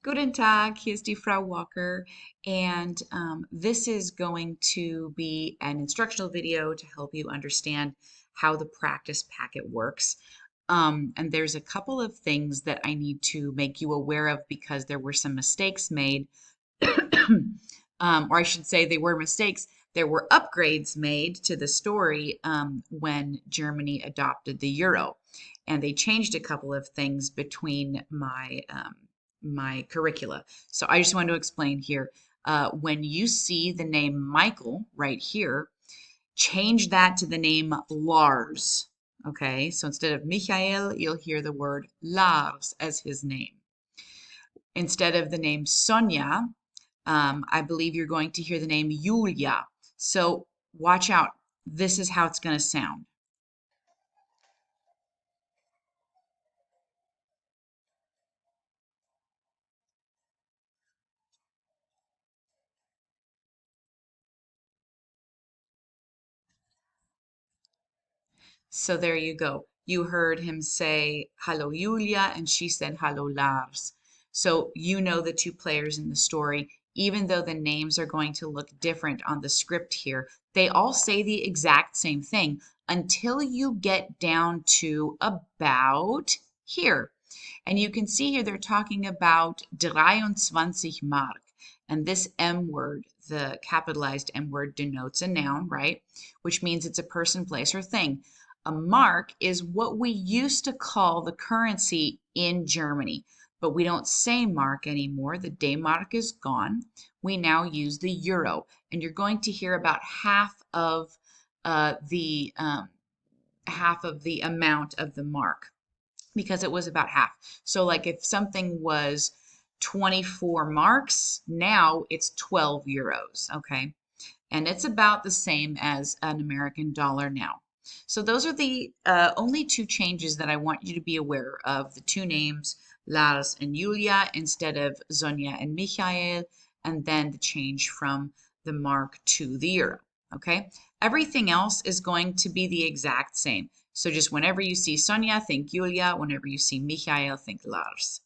Guten Tag, hier ist die Frau Walker, and this is going to be an instructional video to help you understand how the practice packet works. And there's a couple of things that I need to make you aware of because there were some mistakes made, or I should say they were mistakes. There were upgrades made to the story when Germany adopted the euro, and they changed a couple of things between my curricula. So I just want to explain here. When you see the name Michael right here, change that to the name Lars. Okay, so instead of Michael, you'll hear the word Lars as his name. Instead of the name Sonia, I believe you're going to hear the name Julia. So watch out. This is how it's going to sound. So there you go. You heard him say, "Hallo Julia," and she said, "Hallo Lars." So you know the two players in the story. Even though the names are going to look different on the script here, they all say the exact same thing until you get down to about here. And you can see here they're talking about 23 Mark. And this M word, the capitalized M word, denotes a noun, right? Which means it's a person, place, or thing. A mark is what we used to call the currency in Germany, but we don't say mark anymore. The D-Mark is gone. We now use the euro, and you're going to hear about the half of the amount of the mark because it was about half. So like if something was 24 marks, now it's 12 euros, okay? And it's about the same as an American dollar now. So those are the only two changes that I want you to be aware of. The two names, Lars and Julia, instead of Zonia and Michael, and then the change from the mark to the euro. Okay, everything else is going to be the exact same. So just whenever you see Sonia, think Julia. Whenever you see Michael, think Lars.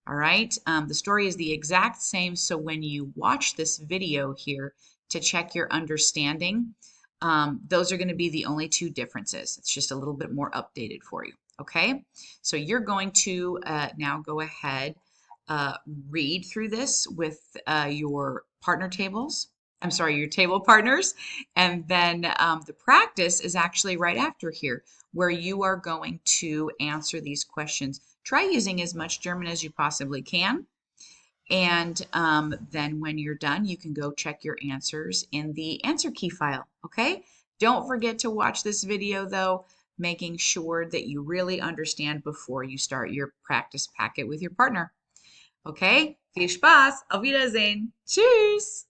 All right, the story is the exact same. So when you watch this video here to check your understanding, those are going to be the only two differences. It's just a little bit more updated for you. Okay, so you're going to now go ahead, read through this with your partner tables. I'm sorry, your table partners. And then the practice is actually right after here, where you are going to answer these questions. Try using as much German as you possibly can. And then when you're done, you can go check your answers in the answer key file, okay? Don't forget to watch this video though, making sure that you really understand before you start your practice packet with your partner. Okay? Viel Spaß, auf Wiedersehen. Tschüss.